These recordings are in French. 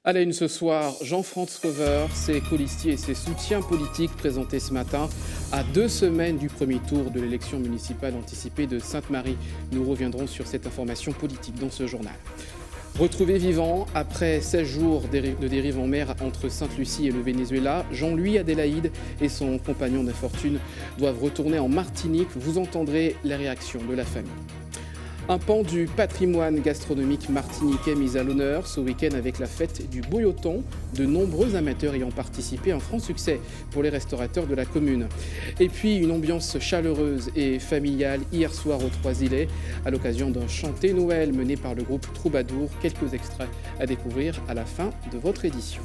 À la une ce soir, Jean-Franz Cover, ses colistiers et ses soutiens politiques présentés ce matin à 2 semaines du premier tour de l'élection municipale anticipée de Sainte-Marie. Nous reviendrons sur cette information politique dans ce journal. Retrouvé vivant après 16 jours de dérive en mer entre Sainte-Lucie et le Venezuela, Jean-Louis Adélaïde et son compagnon d'infortune doivent retourner en Martinique. Vous entendrez les réactions de la famille. Un pan du patrimoine gastronomique martiniquais mis à l'honneur ce week-end avec la fête du Boyoton. De nombreux amateurs y ont participé, un franc succès pour les restaurateurs de la commune. Et puis une ambiance chaleureuse et familiale hier soir aux Trois-Îlets à l'occasion d'un chanté Noël mené par le groupe Troubadour. Quelques extraits à découvrir à la fin de votre édition.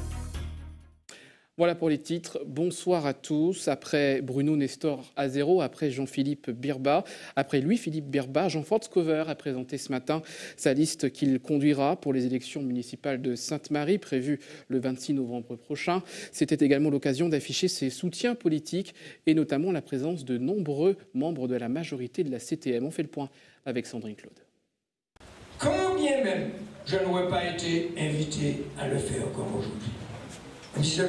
Voilà pour les titres. Bonsoir à tous. Après Bruno Nestor Azero, après Jean-Philippe Birba, après Louis-Philippe Birba, Jean-Franz Cover a présenté ce matin sa liste qu'il conduira pour les élections municipales de Sainte-Marie prévues le 26 novembre prochain. C'était également l'occasion d'afficher ses soutiens politiques et notamment la présence de nombreux membres de la majorité de la CTM. On fait le point avec Sandrine Claude. Quand bien même je n'aurais pas été invité à le faire comme aujourd'hui. Si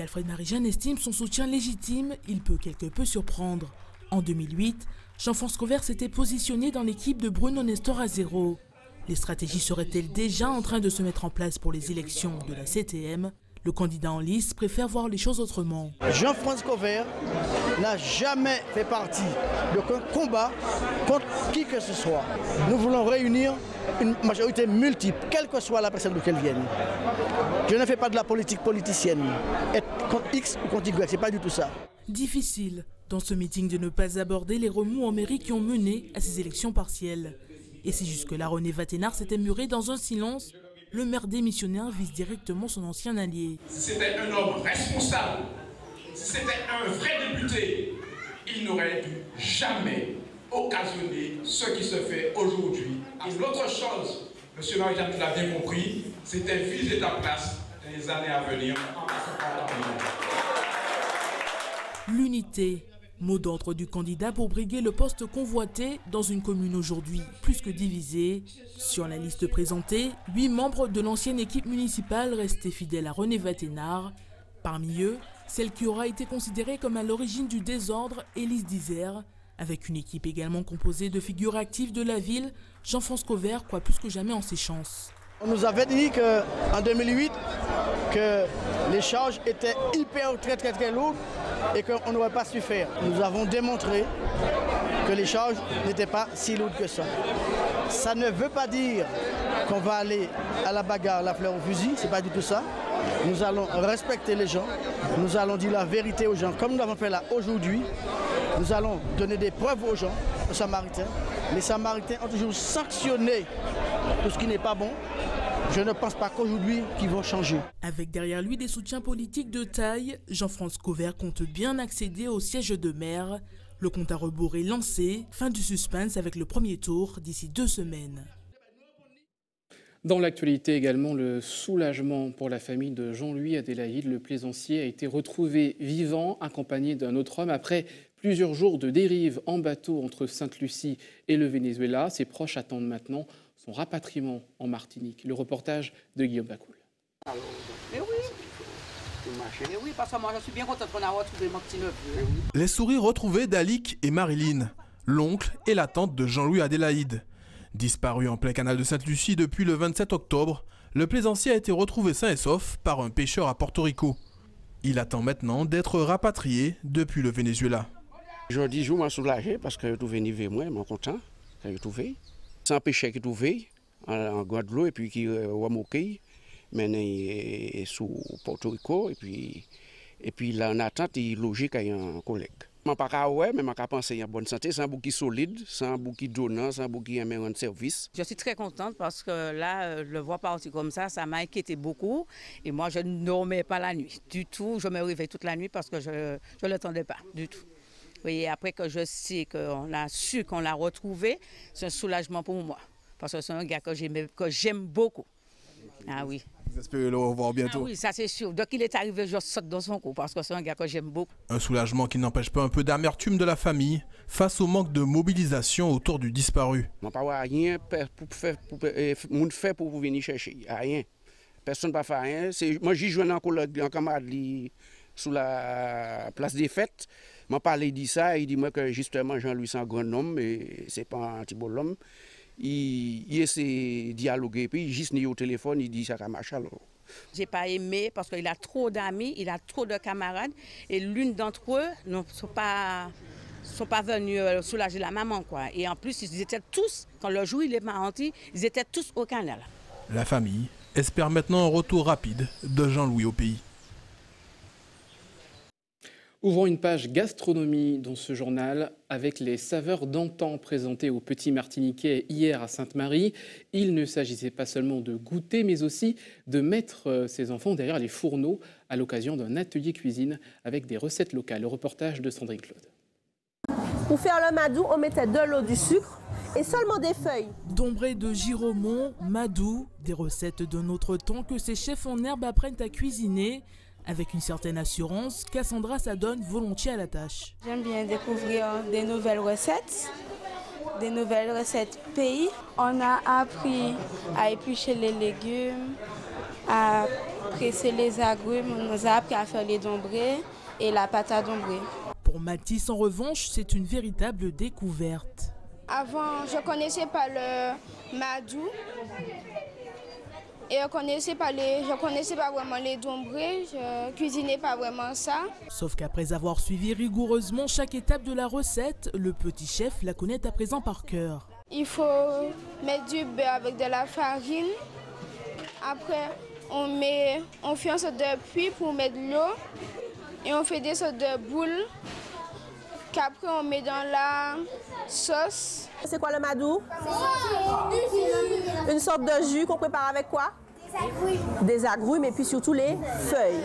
Alfred Marie-Jeanne estime son soutien légitime, il peut quelque peu surprendre. En 2008, Jean-Franz Cover s'était positionné dans l'équipe de Bruno Nestor Azero. Les stratégies seraient-elles déjà en train de se mettre en place pour les élections de la CTM? Le candidat en liste préfère voir les choses autrement. Jean-Franz Cover n'a jamais fait partie d'aucun combat contre qui que ce soit. Nous voulons réunir une majorité multiple, quelle que soit la personne d'où qu'elle vienne. Je ne fais pas de la politique politicienne. Être contre X ou contre Y, c'est pas du tout ça. Difficile dans ce meeting de ne pas aborder les remous en mairie qui ont mené à ces élections partielles. Et si jusque-là René Vathénard s'était muré dans un silence, le maire démissionnaire vise directement son ancien allié. Si c'était un homme responsable, si c'était un vrai député, il n'aurait dû jamais occasionner ce qui se fait aujourd'hui. Et l'autre chose, M. Marie-Jeanne l'a bien compris, c'était viser ta place dans les années à venir. L'unité, mot d'ordre du candidat pour briguer le poste convoité dans une commune aujourd'hui plus que divisée. Sur la liste présentée, 8 membres de l'ancienne équipe municipale restés fidèles à René Vathénard. Parmi eux, celle qui aura été considérée comme à l'origine du désordre, Élise Dizère. Avec une équipe également composée de figures actives de la ville, Jean-Franz Cover croit plus que jamais en ses chances. On nous avait dit qu'en 2008, que les charges étaient hyper très lourdes et qu'on n'aurait pas su faire. Nous avons démontré que les charges n'étaient pas si lourdes que ça. Ça ne veut pas dire qu'on va aller à la bagarre, la fleur au fusil, c'est pas du tout ça. Nous allons respecter les gens, nous allons dire la vérité aux gens, comme nous l'avons fait là aujourd'hui. Nous allons donner des preuves aux gens, aux Samaritains. Les Samaritains ont toujours sanctionné tout ce qui n'est pas bon. Je ne pense pas qu'aujourd'hui qu'ils vont changer. Avec derrière lui des soutiens politiques de taille, Jean-Franz Cover compte bien accéder au siège de maire. Le compte à rebours est lancé. Fin du suspense avec le premier tour d'ici 2 semaines. Dans l'actualité également, le soulagement pour la famille de Jean-Louis Adélaïde. Le plaisancier a été retrouvé vivant, accompagné d'un autre homme après plusieurs jours de dérive en bateau entre Sainte-Lucie et le Venezuela. Ses proches attendent maintenant son rapatriement en Martinique. Le reportage de Guillaume Bacoul. Les sourires retrouvés d'Alik et Marilyn, l'oncle et la tante de Jean-Louis Adélaïde. Disparu en plein canal de Sainte-Lucie depuis le 27 octobre, le plaisancier a été retrouvé sain et sauf par un pêcheur à Porto Rico. Il attend maintenant d'être rapatrié depuis le Venezuela. Aujourd'hui, je suis soulagé parce que je suis venu moi, je suis content que je trouvé. C'est un pêcheur qui est trouvé en Guadeloupe et puis qui est au Moquet, maintenant sous Porto Rico et puis là en attente, il est logique avec un collègue. Je ne sais pas ouais, mais je pense qu'il est en bonne santé, c'est un bouquet solide, c'est un bouquet donnant, c'est un bouquet qui aime rendre service. Je suis très contente parce que là, le voir partir comme ça m'a inquiété beaucoup. Et moi, je ne dormais pas la nuit du tout. Je me réveillais toute la nuit parce que je ne l'attendais pas du tout. Et après que je sais qu'on a su qu'on l'a retrouvé, c'est un soulagement pour moi. Parce que c'est un gars que j'aime beaucoup. Ah oui. Vous espérez le revoir bientôt. Ah oui, ça c'est sûr. Donc il est arrivé, je saute dans son cou parce que c'est un gars que j'aime beaucoup. Un soulagement qui n'empêche pas un peu d'amertume de la famille face au manque de mobilisation autour du disparu. Je n'ai pas rien pour venir chercher. Rien. Personne ne fait rien. Moi, j'y joue un camarade sous la place des fêtes. Je m'en parlais de ça. Il dit moi que justement Jean-Louis c'est un grand homme et c'est pas un petit bon homme. Il essaie de dialoguer, puis il juste au téléphone, il dit ça va marcher alors. J'ai pas aimé parce qu'il a trop d'amis, il a trop de camarades et l'une d'entre eux ne sont pas venus soulager la maman quoi. Et en plus ils étaient tous, quand le jour il est menti, ils étaient tous au canal. La famille espère maintenant un retour rapide de Jean-Louis au pays. Ouvrons une page gastronomie dans ce journal avec les saveurs d'antan présentées aux petits Martiniquais hier à Sainte-Marie. Il ne s'agissait pas seulement de goûter, mais aussi de mettre ses enfants derrière les fourneaux à l'occasion d'un atelier cuisine avec des recettes locales. Le reportage de Sandrine Claude. Pour faire le madou, on mettait de l'eau, du sucre et seulement des feuilles. Dombré de giromon, madou, des recettes d'un autre temps que ces chefs en herbe apprennent à cuisiner. Avec une certaine assurance, Cassandra s'adonne volontiers à la tâche. J'aime bien découvrir des nouvelles recettes pays. On a appris à éplucher les légumes, à presser les agrumes, on nous a appris à faire les dombrés et la pâte à dombrés. Pour Mathis, en revanche, c'est une véritable découverte. Avant, je ne connaissais pas le madou. Et je connaissais pas vraiment les dombrés, je cuisinais pas vraiment ça. Sauf qu'après avoir suivi rigoureusement chaque étape de la recette, le petit chef la connaît à présent par cœur. Il faut mettre du beurre avec de la farine. Après, on fait une sorte de puits pour mettre de l'eau. Et on fait des sortes de boules qu'après on met dans la sauce. C'est quoi le madou? Une sorte de jus qu'on prépare avec quoi? Des agrumes et puis surtout les feuilles.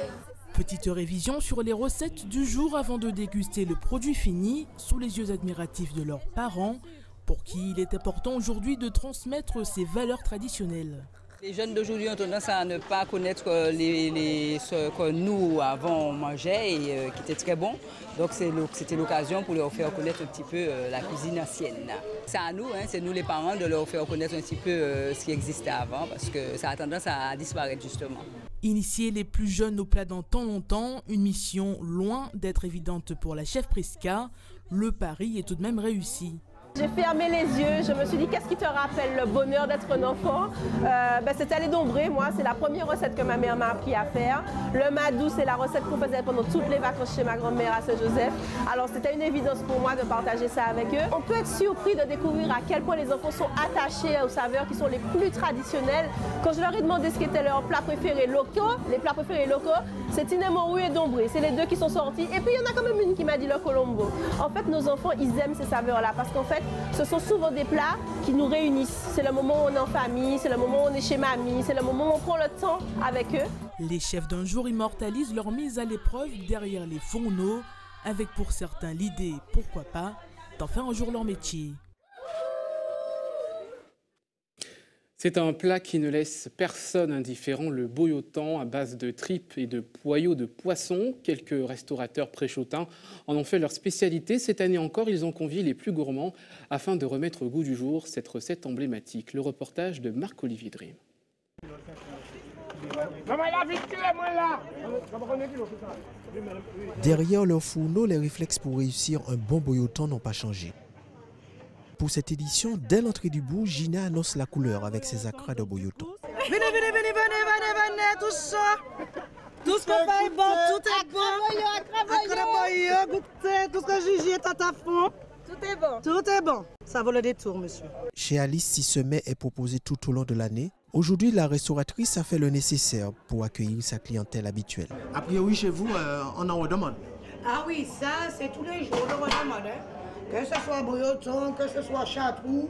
Petite révision sur les recettes du jour avant de déguster le produit fini sous les yeux admiratifs de leurs parents, pour qui il est important aujourd'hui de transmettre ces valeurs traditionnelles. Les jeunes d'aujourd'hui ont tendance à ne pas connaître ce que nous, avant, on mangeait et qui était très bon. Donc c'était l'occasion pour leur faire connaître un petit peu la cuisine ancienne. C'est à nous, c'est nous les parents, de leur faire connaître un petit peu ce qui existait avant, parce que ça a tendance à disparaître justement. Initier les plus jeunes au plat dans tant longtemps, une mission loin d'être évidente pour la chef Prisca. Le pari est tout de même réussi. J'ai fermé les yeux, je me suis dit qu'est-ce qui te rappelle le bonheur d'être un enfant? C'était les dombrés, moi, c'est la première recette que ma mère m'a appris à faire. Le madou, c'est la recette qu'on faisait pendant toutes les vacances chez ma grand-mère à Saint-Joseph. Alors c'était une évidence pour moi de partager ça avec eux. On peut être surpris de découvrir à quel point les enfants sont attachés aux saveurs qui sont les plus traditionnelles. Quand je leur ai demandé ce qu'étaient leurs plats préférés locaux, les plats préférés locaux, c'est tinémorou et dombré. C'est les deux qui sont sortis. Et puis il y en a quand même une qui m'a dit le colombo. En fait, nos enfants, ils aiment ces saveurs-là parce qu'en fait, ce sont souvent des plats qui nous réunissent. C'est le moment où on est en famille, c'est le moment où on est chez mamie, c'est le moment où on prend le temps avec eux. Les chefs d'un jour immortalisent leur mise à l'épreuve derrière les fourneaux, avec pour certains l'idée, pourquoi pas, d'en faire un jour leur métier. C'est un plat qui ne laisse personne indifférent, le boyotan à base de tripes et de poyaux de poisson. Quelques restaurateurs préchotins en ont fait leur spécialité. Cette année encore, ils ont convié les plus gourmands afin de remettre au goût du jour cette recette emblématique. Le reportage de Marc-Olivier Dream. Derrière leur fourneau, les réflexes pour réussir un bon boyotan n'ont pas changé. Pour cette édition, dès l'entrée du bout, Gina annonce la couleur avec ses acras de boyotan. Venez, tout ça. Tout ce qu'on fait est bon, tout est bon. Goûtez, tout ce que Gigi est à fond. Tout est bon. Tout est bon. Ça vaut le détour, monsieur. Chez Alice, Sissemet est proposé tout au long de l'année. Aujourd'hui, la restauratrice a fait le nécessaire pour accueillir sa clientèle habituelle. A priori, chez vous, on en redemande. Ah oui, ça, c'est tous les jours, on en redemande. Que ce soit boyotan, que ce soit chatrou,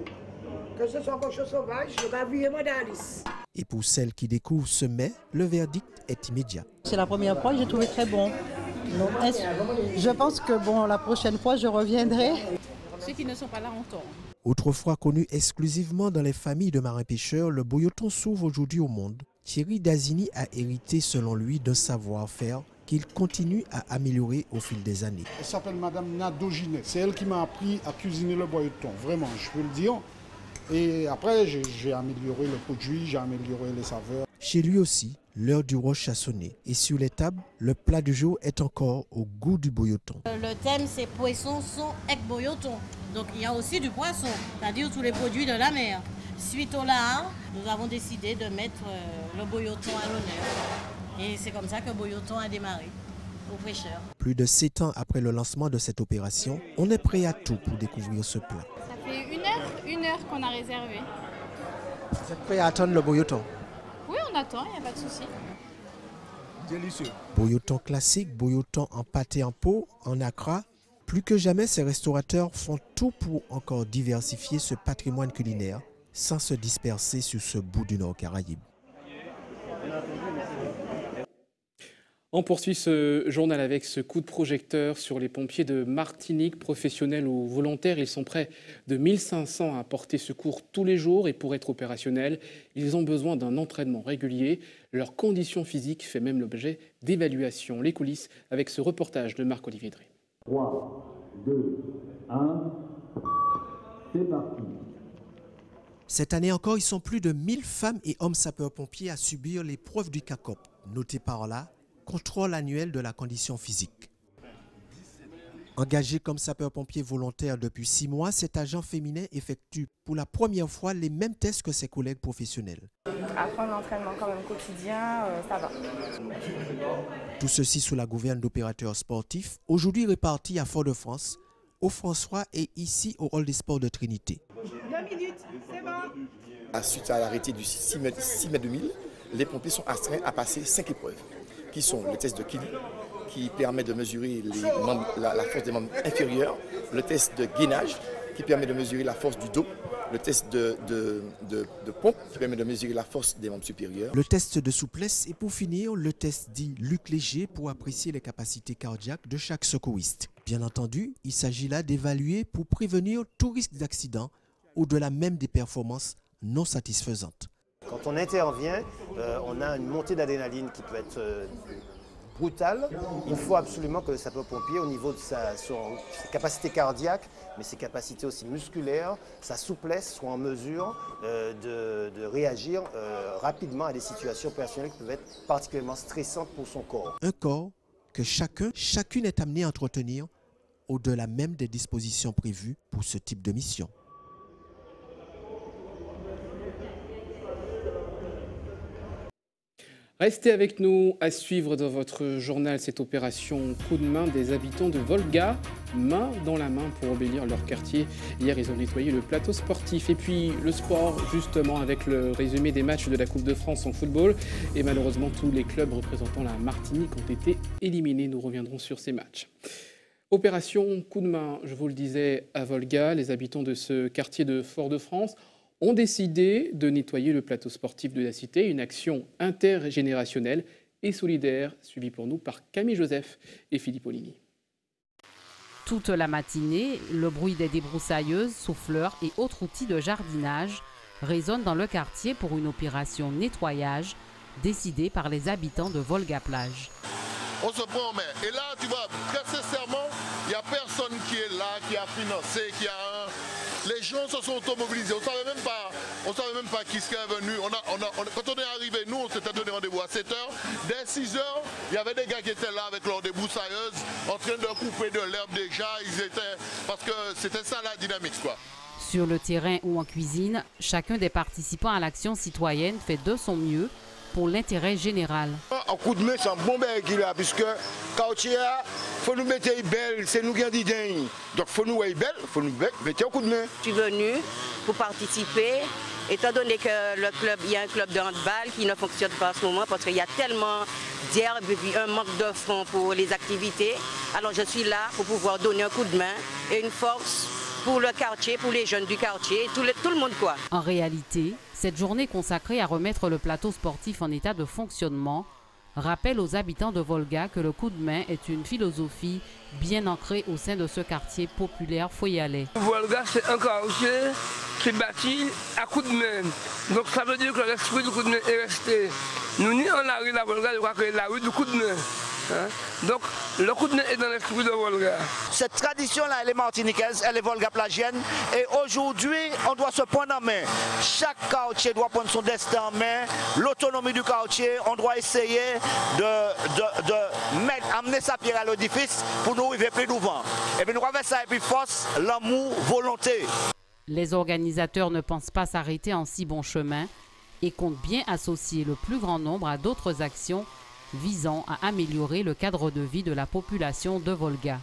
que ce soit cochon sauvage, je vais oublier moi d'Alice. Et pour celles qui découvrent ce mets, le verdict est immédiat. C'est la première fois que j'ai trouvé très bon. Donc, je pense que la prochaine fois, je reviendrai. Ceux qui ne sont pas là ont tort. Autrefois connu exclusivement dans les familles de marins-pêcheurs, le boyotan s'ouvre aujourd'hui au monde. Thierry Dazini a hérité selon lui d'un savoir-faire qu'il continue à améliorer au fil des années. Elle s'appelle Madame Nadoginet. C'est elle qui m'a appris à cuisiner le boyauton, vraiment, je peux le dire. Et après, j'ai amélioré le produit, j'ai amélioré les saveurs. Chez lui aussi, l'heure du roche a sonné. Et sur les tables, le plat du jour est encore au goût du boyauton. Le thème, c'est poisson, son et boyauton. Donc il y a aussi du poisson, c'est-à-dire tous les produits de la mer. Suite au lahar, nous avons décidé de mettre le boyauton à l'honneur. Et c'est comme ça que boyauton a démarré, au fraîcheur. Plus de 7 ans après le lancement de cette opération, on est prêt à tout pour découvrir ce plat. Ça fait une heure qu'on a réservé. Vous êtes prêt à attendre le boyauton? Oui, on attend, il n'y a pas de souci. Délicieux. Boyauton classique, boyauton en pâte et en pot, en accra. Plus que jamais, ces restaurateurs font tout pour encore diversifier ce patrimoine culinaire sans se disperser sur ce bout du Nord Caraïbe. On poursuit ce journal avec ce coup de projecteur sur les pompiers de Martinique, professionnels ou volontaires. Ils sont près de 1500 à apporter secours tous les jours et pour être opérationnels, ils ont besoin d'un entraînement régulier. Leur condition physique fait même l'objet d'évaluation. Les coulisses avec ce reportage de Marc-Olivier Drey. 3, 2, 1, c'est parti. Cette année encore, ils sont plus de 1000 femmes et hommes sapeurs-pompiers à subir l'épreuve du CACOP. Notez par là, contrôle annuel de la condition physique. Engagé comme sapeur-pompier volontaire depuis 6 mois, cet agent féminin effectue pour la première fois les mêmes tests que ses collègues professionnels. Après un entraînement quand même quotidien, ça va. Tout ceci sous la gouverne d'opérateurs sportifs, aujourd'hui répartis à Fort-de-France, au François et ici au hall des sports de Trinité. 2 minutes, c'est bon. Suite à l'arrêté du 6 mai 2000, les pompiers sont astreints à passer 5 épreuves, qui sont le test de Kili, qui permet de mesurer la force des membres inférieurs, le test de gainage, qui permet de mesurer la force du dos, le test de pompe, qui permet de mesurer la force des membres supérieurs. Le test de souplesse et pour finir, le test dit Luc Léger pour apprécier les capacités cardiaques de chaque secouriste. Bien entendu, il s'agit là d'évaluer pour prévenir tout risque d'accident, au-delà même des performances non satisfaisantes. Quand on intervient, on a une montée d'adrénaline qui peut être brutale. Il faut absolument que le sapeur-pompier, au niveau de ses capacités cardiaques, mais ses capacités aussi musculaires, sa souplesse, soit en mesure de réagir rapidement à des situations personnelles qui peuvent être particulièrement stressantes pour son corps. Un corps que chacune est amenée à entretenir au-delà même des dispositions prévues pour ce type de mission. Restez avec nous à suivre dans votre journal cette opération coup de main des habitants de Volga, main dans la main pour embellir leur quartier. Hier, ils ont nettoyé le plateau sportif et puis le sport, justement, avec le résumé des matchs de la Coupe de France en football. Et malheureusement, tous les clubs représentant la Martinique ont été éliminés. Nous reviendrons sur ces matchs. Opération coup de main, je vous le disais, à Volga. Les habitants de ce quartier de Fort-de-France ont décidé de nettoyer le plateau sportif de la cité, une action intergénérationnelle et solidaire, suivie pour nous par Camille Joseph et Philippe Oligny. Toute la matinée, le bruit des débroussailleuses, souffleurs et autres outils de jardinage résonne dans le quartier pour une opération nettoyage décidée par les habitants de Volga-Plage. On se prend en main. Et là, tu vois, très sincèrement, il n'y a personne qui est là, qui a financé, qui a un... Les gens se sont automobilisés. On ne savait même pas qui serait venu. Quand on est arrivé, nous, on s'était donné rendez-vous à 7h. Dès 6h, il y avait des gars qui étaient là avec leurs débroussailleuses, en train de couper de l'herbe déjà. Parce que c'était ça la dynamique, quoi. Sur le terrain ou en cuisine, chacun des participants à l'action citoyenne fait de son mieux pour l'intérêt général. Un coup de main, c'est un bon bec là, puisque quartier, faut nous mettre belle, c'est nous qui avons dit dingue. Donc faut nous mettre belle, faut nous mettre un coup de main. Je suis venu pour participer, étant donné que il y a un club de handball qui ne fonctionne pas en ce moment parce qu'il y a tellement d'herbe et puis un manque de fonds pour les activités. Alors je suis là pour pouvoir donner un coup de main et une force pour le quartier, pour les jeunes du quartier, tout le monde quoi. En réalité, cette journée consacrée à remettre le plateau sportif en état de fonctionnement rappelle aux habitants de Volga que le coup de main est une philosophie bien ancrée au sein de ce quartier populaire foyalais. Volga, c'est un quartier qui est bâti à coup de main. Donc ça veut dire que l'esprit du coup de main est resté. Nous, ni en la rue de la Volga, je crois que la rue du coup de main. Donc le coup de main est dans l'esprit de Volga. Cette tradition-là, elle est martiniquaise, elle est volga-plagienne. Et aujourd'hui, on doit se prendre en main. Chaque quartier doit prendre son destin en main. L'autonomie du quartier, on doit essayer amener sa pierre à l'édifice pour nous arriver plus devant. Et puis nous avons ça et puis force, l'amour, volonté. Les organisateurs ne pensent pas s'arrêter en si bon chemin et comptent bien associer le plus grand nombre à d'autres actions visant à améliorer le cadre de vie de la population de Volga.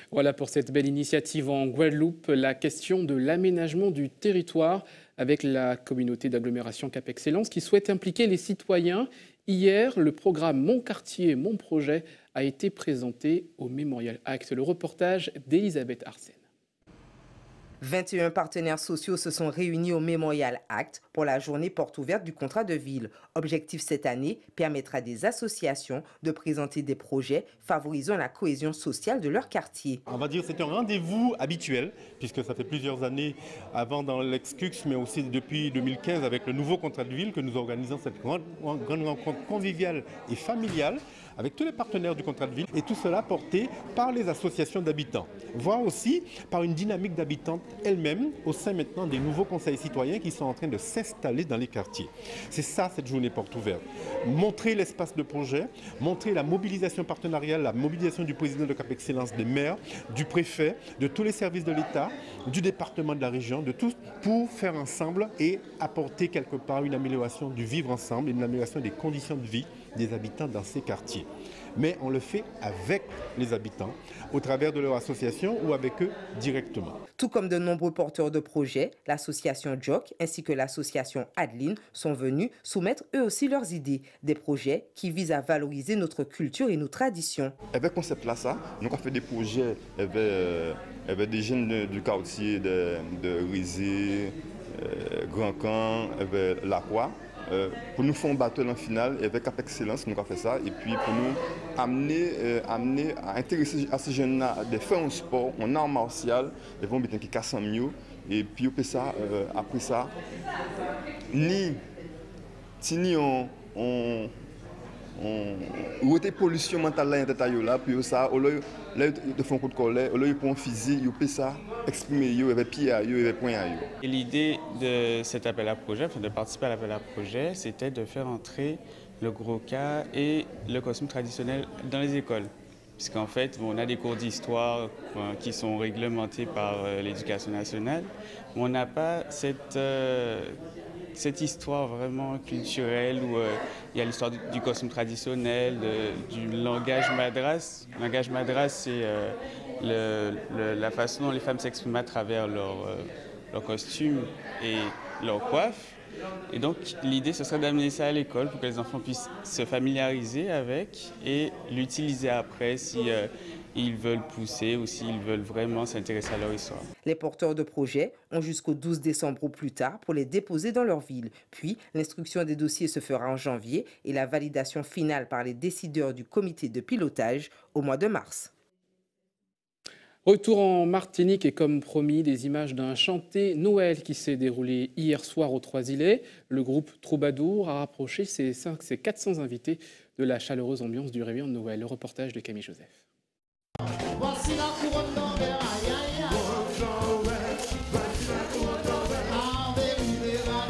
Voilà pour cette belle initiative en Guadeloupe, la question de l'aménagement du territoire avec la communauté d'agglomération Cap Excellence qui souhaite impliquer les citoyens. Hier, le programme Mon quartier, mon projet a été présenté au Mémorial Act. Le reportage d'Elisabeth Arsène. 21 partenaires sociaux se sont réunis au Mémorial Act pour la journée porte ouverte du contrat de ville. Objectif cette année, permettre à des associations de présenter des projets favorisant la cohésion sociale de leur quartier. On va dire que c'est un rendez-vous habituel, puisque ça fait plusieurs années avant dans l'ex-CUX, mais aussi depuis 2015 avec le nouveau contrat de ville que nous organisons cette grande rencontre conviviale et familiale avec tous les partenaires du contrat de ville, et tout cela porté par les associations d'habitants, voire aussi par une dynamique d'habitants elles-mêmes au sein maintenant des nouveaux conseils citoyens qui sont en train de s'installer dans les quartiers. C'est ça cette journée porte ouverte. Montrer l'espace de projet, montrer la mobilisation partenariale, la mobilisation du président de Cap Excellence, des maires, du préfet, de tous les services de l'État, du département de la région, de tous pour faire ensemble et apporter quelque part une amélioration du vivre ensemble, une amélioration des conditions de vie des habitants dans ces quartiers. Mais on le fait avec les habitants, au travers de leur association ou avec eux directement. Tout comme de nombreux porteurs de projets, l'association JOC ainsi que l'association Adeline sont venus soumettre eux aussi leurs idées, des projets qui visent à valoriser notre culture et nos traditions. Avec ce concept-là, nous avons fait des projets avec des jeunes du quartier de Rizé, Grand Camp, La Croix. Pour nous faire un battle en finale, et avec Cap Excellence, nous avons fait ça. Et puis pour nous amener à intéresser à ces jeunes-là de faire un sport, un art martial, ils vont mettre qui casse mieux. Et puis après ça, ou était pollution mentale là, puis ça, là ils font un coup de colère, là ils prennent physique, ils peuvent ça exprimer, ils avec pied, ils avec point. Et l'idée de cet appel à projet, de participer à l'appel à projet, c'était de faire entrer le gros cas et le costume traditionnel dans les écoles. Puisqu'en fait, on a des cours d'histoire qui sont réglementés par l'éducation nationale, mais on n'a pas cette histoire vraiment culturelle où il y a l'histoire du costume traditionnel, du langage madras. Le langage madras, c'est la façon dont les femmes s'expriment à travers leur costume et leur coiffe. Et donc l'idée, ce serait d'amener ça à l'école pour que les enfants puissent se familiariser avec et l'utiliser après si ils veulent pousser ou s'ils veulent vraiment s'intéresser à leur histoire. Les porteurs de projets ont jusqu'au 12 décembre au plus tard pour les déposer dans leur ville. Puis, l'instruction des dossiers se fera en janvier et la validation finale par les décideurs du comité de pilotage au mois de mars. Retour en Martinique et comme promis, des images d'un chanté Noël qui s'est déroulé hier soir aux Trois-Îlets. Le groupe Troubadour a rapproché ses 400 invités de la chaleureuse ambiance du réveillon de Noël. Le reportage de Camille Joseph. Voici la couronne d'envers, aïe aïe aïe. Voici la couronne d'envers, ave libera,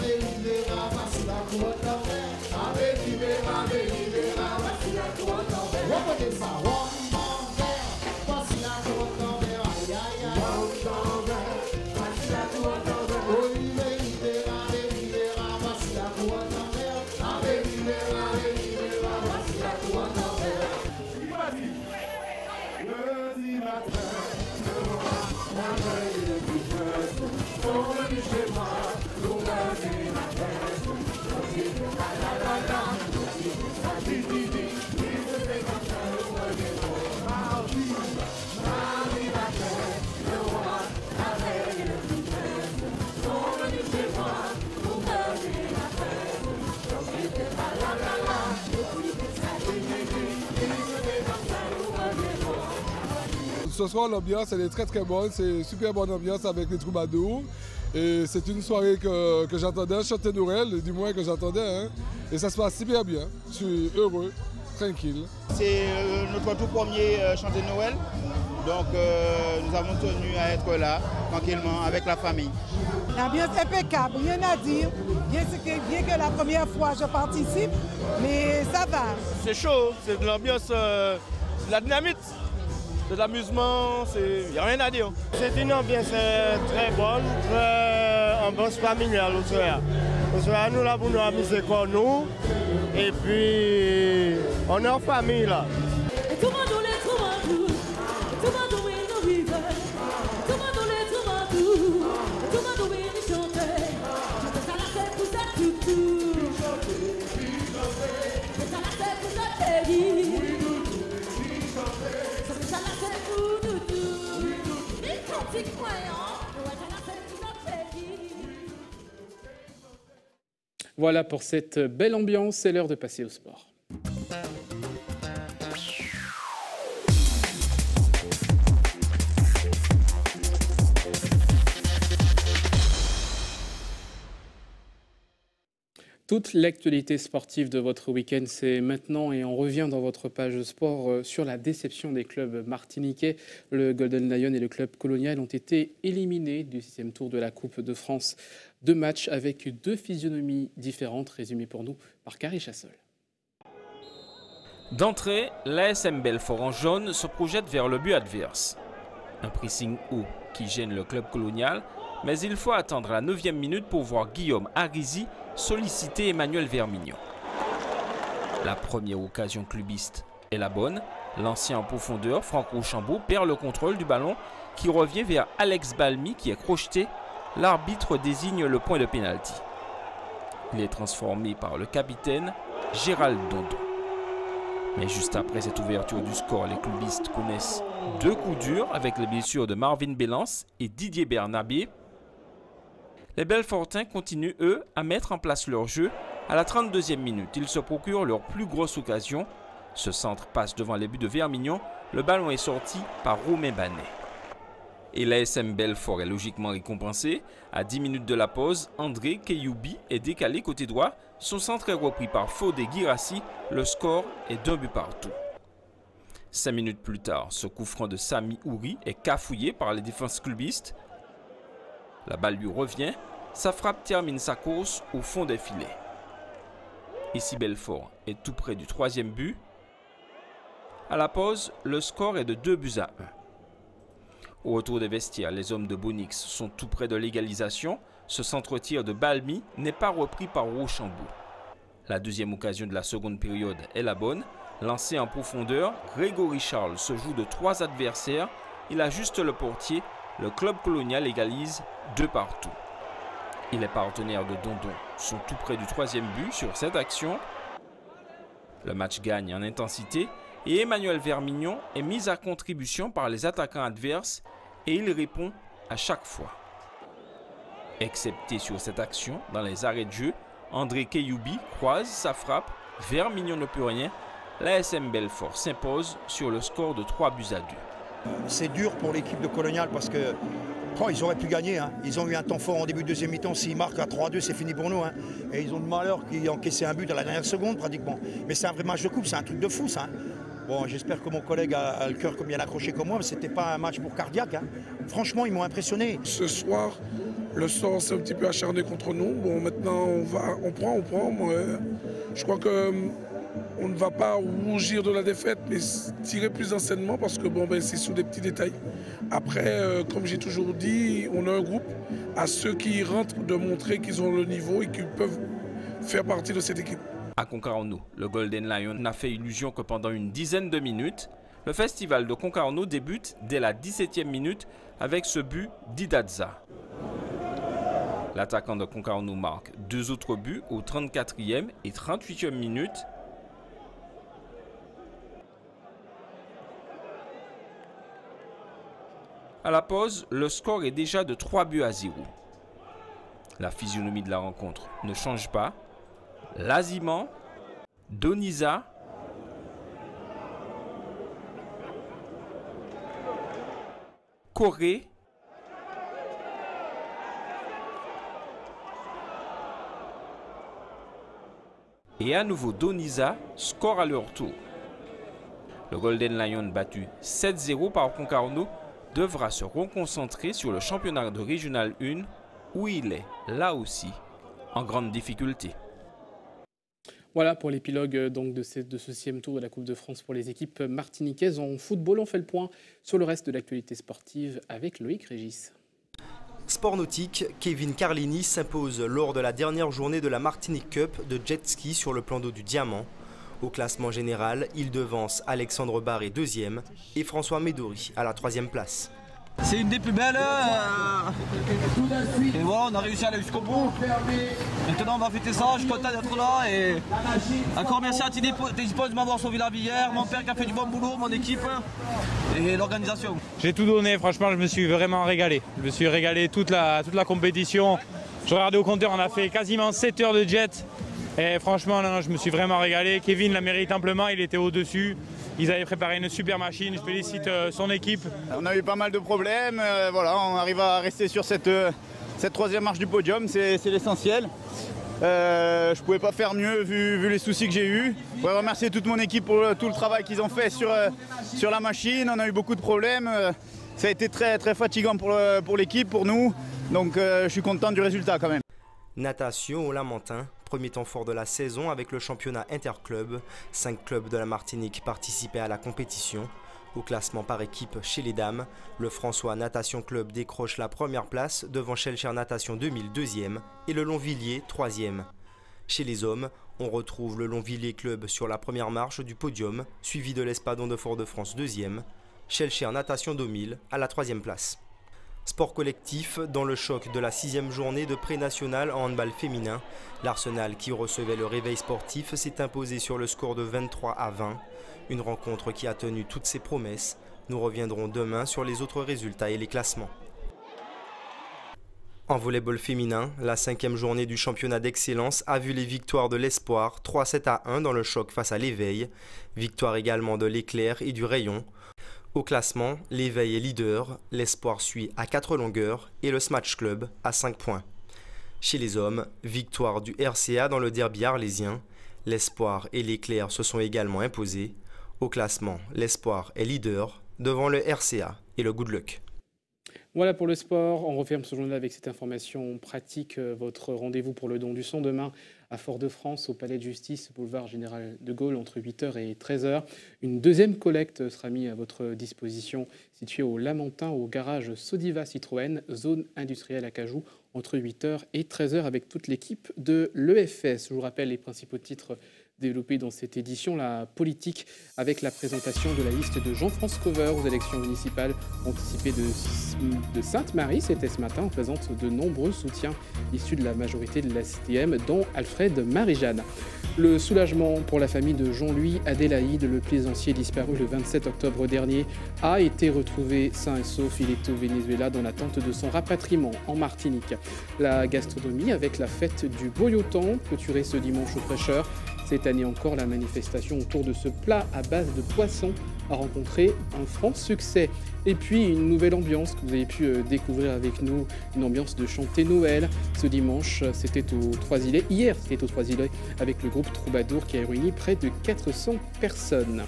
voici la couronne d'envers, ave libera, voici la couronne d'envers. Reprenez ça, voici la couronne d'envers, aïe aïe aïe. Voici la couronne d'envers, oh libera, voici la couronne d'envers, ave libera, voici la couronne d'envers. ce soir, l'ambiance, elle est très très bonne. C'est une super bonne ambiance avec les troubadours. Et c'est une soirée que j'attendais, chanter Noël, du moins que j'attendais. Hein. Et ça se passe super bien. Je suis heureux, tranquille. C'est notre tout premier chanter Noël. Donc nous avons tenu à être là, tranquillement, avec la famille. L'ambiance est impeccable, rien à dire. Bien que la première fois je participe, mais ça va. C'est chaud, c'est de l'ambiance, de la dynamite, de l'amusement, il n'y a rien à dire. C'est une ambiance très bonne, très ambiance familiale au soir. Au soir, nous là pour nous amuser comme nous. Et puis, on est en famille là. Voilà pour cette belle ambiance, c'est l'heure de passer au sport. Toute l'actualité sportive de votre week-end, c'est maintenant et on revient dans votre page de sport sur la déception des clubs martiniquais. Le Golden Lion et le club Colonial ont été éliminés du 6e tour de la Coupe de France. 2 matchs avec 2 physionomies différentes, résumées pour nous par Carrie Chassol. D'entrée, l'ASM Belfort en jaune se projette vers le but adverse. Un pressing haut qui gêne le club Colonial, mais il faut attendre la 9e minute pour voir Guillaume Arizi solliciter Emmanuel Vermignon. La première occasion clubiste est la bonne. L'ancien en profondeur, Franck Rochambeau, perd le contrôle du ballon qui revient vers Alex Balmy qui est crocheté. L'arbitre désigne le point de pénalty. Il est transformé par le capitaine Gérald Dondon. Mais juste après cette ouverture du score, les clubistes connaissent 2 coups durs avec les blessures de Marvin Bélance et Didier Bernabé. Les Belfortins continuent, eux, à mettre en place leur jeu. À la 32e minute, ils se procurent leur plus grosse occasion. Ce centre passe devant les buts de Vermignon. Le ballon est sorti par Romain Banet. Et l'ASM Belfort est logiquement récompensé. À 10 minutes de la pause, André Keyoubi est décalé côté droit. Son centre est repris par Fodé Girassi. Le score est d'1 but partout. 5 minutes plus tard, ce coup franc de Sami Ouri est cafouillé par les défenses clubistes. La balle lui revient. Sa frappe termine sa course au fond des filets. Ici, Belfort est tout près du 3e but. À la pause, le score est de 2-1. Au retour des vestiaires, les hommes de Bonix sont tout près de l'égalisation. Ce centre-tir de Balmy n'est pas repris par Rochambeau. La 2e occasion de la seconde période est la bonne. Lancé en profondeur, Grégory Charles se joue de 3 adversaires. Il ajuste le portier. Le club Colonial égalise 2 partout. Et les partenaires de Dondon sont tout près du 3e but sur cette action. Le match gagne en intensité et Emmanuel Vermignon est mis à contribution par les attaquants adverses et il répond à chaque fois. Excepté sur cette action, dans les arrêts de jeu, André Keyoubi croise sa frappe, Vermignon ne peut rien. L'ASM Belfort s'impose sur le score de 3-2. C'est dur pour l'équipe de Colonial parce que ils auraient pu gagner. Hein. Ils ont eu un temps fort en début de 2e mi-temps. S'ils marquent à 3-2, c'est fini pour nous. Hein. Et ils ont le malheur qu'ils aient encaissé un but à la dernière seconde pratiquement. Mais c'est un vrai match de coupe, c'est un truc de fou ça. Hein. Bon, j'espère que mon collègue a le cœur comme bien accroché comme moi, mais c'était pas un match pour cardiaque. Hein. Franchement, ils m'ont impressionné. Ce soir, le sort s'est un petit peu acharné contre nous. Bon, maintenant, on prend. Moi, je crois que on ne va pas rougir de la défaite, mais tirer plus d'enseignement parce que bon, c'est sous des petits détails. Après, comme j'ai toujours dit, on a un groupe à ceux qui y rentrent de montrer qu'ils ont le niveau et qu'ils peuvent faire partie de cette équipe. À Concarneau, le Golden Lion n'a fait illusion que pendant une dizaine de minutes. Le festival de Concarneau débute dès la 17e minute avec ce but d'Idadza. L'attaquant de Concarneau marque 2 autres buts aux 34e et 38e minutes. À la pause, le score est déjà de 3-0. La physionomie de la rencontre ne change pas. Laziman, Donisa, Corée. Et à nouveau Doniza score à leur tour. Le Golden Lion battu 7-0 par Concarneau devra se reconcentrer sur le championnat de Régional 1 où il est, là aussi, en grande difficulté. Voilà pour l'épilogue donc de ce 6e tour de la Coupe de France pour les équipes martiniquaises. En football, on fait le point sur le reste de l'actualité sportive avec Loïc Régis. Sport nautique, Kevin Carlini s'impose lors de la dernière journée de la Martinique Cup de jet ski sur le plan d'eau du Diamant. Au classement général, il devance Alexandre Barré 2e et François Médori à la 3e place. C'est une des plus belles. Et voilà, on a réussi à aller jusqu'au bout. Maintenant, on va fêter ça. Je suis content d'être là. Et encore merci à Tédipol de m'avoir sauvé la vie hier. Mon père qui a fait du bon boulot, mon équipe et l'organisation. J'ai tout donné. Franchement, je me suis vraiment régalé. Je me suis régalé toute la compétition. Je regardais au compteur, on a fait quasiment 7 heures de jet. Et franchement, non, je me suis vraiment régalé. Kevin la mérite amplement. Il était au-dessus. Ils avaient préparé une super machine, je félicite son équipe. On a eu pas mal de problèmes, voilà, on arrive à rester sur cette 3e marche du podium, c'est l'essentiel. Je ne pouvais pas faire mieux vu les soucis que j'ai eus. Je voudrais remercier toute mon équipe pour tout le travail qu'ils ont fait sur la machine. On a eu beaucoup de problèmes, ça a été très, très fatigant pour l'équipe, pour nous, donc je suis content du résultat quand même. Natation au Lamentin, premier temps fort de la saison avec le championnat interclub. 5 clubs de la Martinique participaient à la compétition. Au classement par équipe chez les dames, le François Natation Club décroche la première place devant Schellcher Natation 2000 2e et le Longvilliers 3e. Chez les hommes, on retrouve le Longvilliers Club sur la première marche du podium, suivi de l'Espadon de Fort-de-France 2e, Schellcher Natation 2000 à la 3e place. Sport collectif, dans le choc de la 6e journée de pré-national en handball féminin, l'Arsenal qui recevait le réveil sportif s'est imposé sur le score de 23-20. Une rencontre qui a tenu toutes ses promesses. Nous reviendrons demain sur les autres résultats et les classements. En volleyball féminin, la 5e journée du championnat d'excellence a vu les victoires de l'Espoir 3-7-1 dans le choc face à l'Éveil. Victoire également de l'Éclair et du Rayon. Au classement, l'Éveil est leader, l'Espoir suit à 4 longueurs et le Smash Club à 5 points. Chez les hommes, victoire du RCA dans le derby arlésien. L'Espoir et l'Éclair se sont également imposés. Au classement, l'Espoir est leader devant le RCA et le Good Luck. Voilà pour le sport. On referme ce journal avec cette information pratique. Votre rendez-vous pour le don du sang demain à Fort-de-France, au Palais de Justice, boulevard Général de Gaulle, entre 8h et 13h. Une deuxième collecte sera mise à votre disposition, située au Lamentin, au garage Sodiva Citroën, zone industrielle à Cajou, entre 8h et 13h, avec toute l'équipe de l'EFS. Je vous rappelle les principaux titres développés dans cette édition. La politique avec la présentation de la liste de Jean-France Cover aux élections municipales anticipées de Sainte-Marie. C'était ce matin. On présente de nombreux soutiens issus de la majorité de la CTM, dont Alfred Marie-Jeanne. Le soulagement pour la famille de Jean-Louis Adélaïde, le plaisancier disparu le 27 octobre dernier, a été retrouvé sain et sauf. Il est au Venezuela dans l'attente de son rapatriement en Martinique. La gastronomie avec la fête du Boyotan, clôturée ce dimanche au Prêcheur. Cette année encore, la manifestation autour de ce plat à base de poisson a rencontré un franc succès. Et puis une nouvelle ambiance que vous avez pu découvrir avec nous, une ambiance de chanter Noël. Ce dimanche, c'était aux Trois-Îlets. Hier, c'était aux Trois-Îlets avec le groupe Troubadour qui a réuni près de 400 personnes.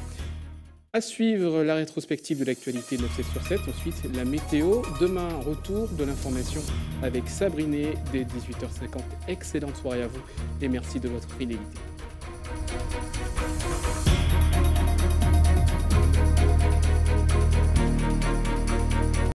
À suivre la rétrospective de l'actualité 9/7/7. Ensuite, la météo. Demain, retour de l'information avec Sabriné dès 18h50. Excellente soirée à vous et merci de votre fidélité.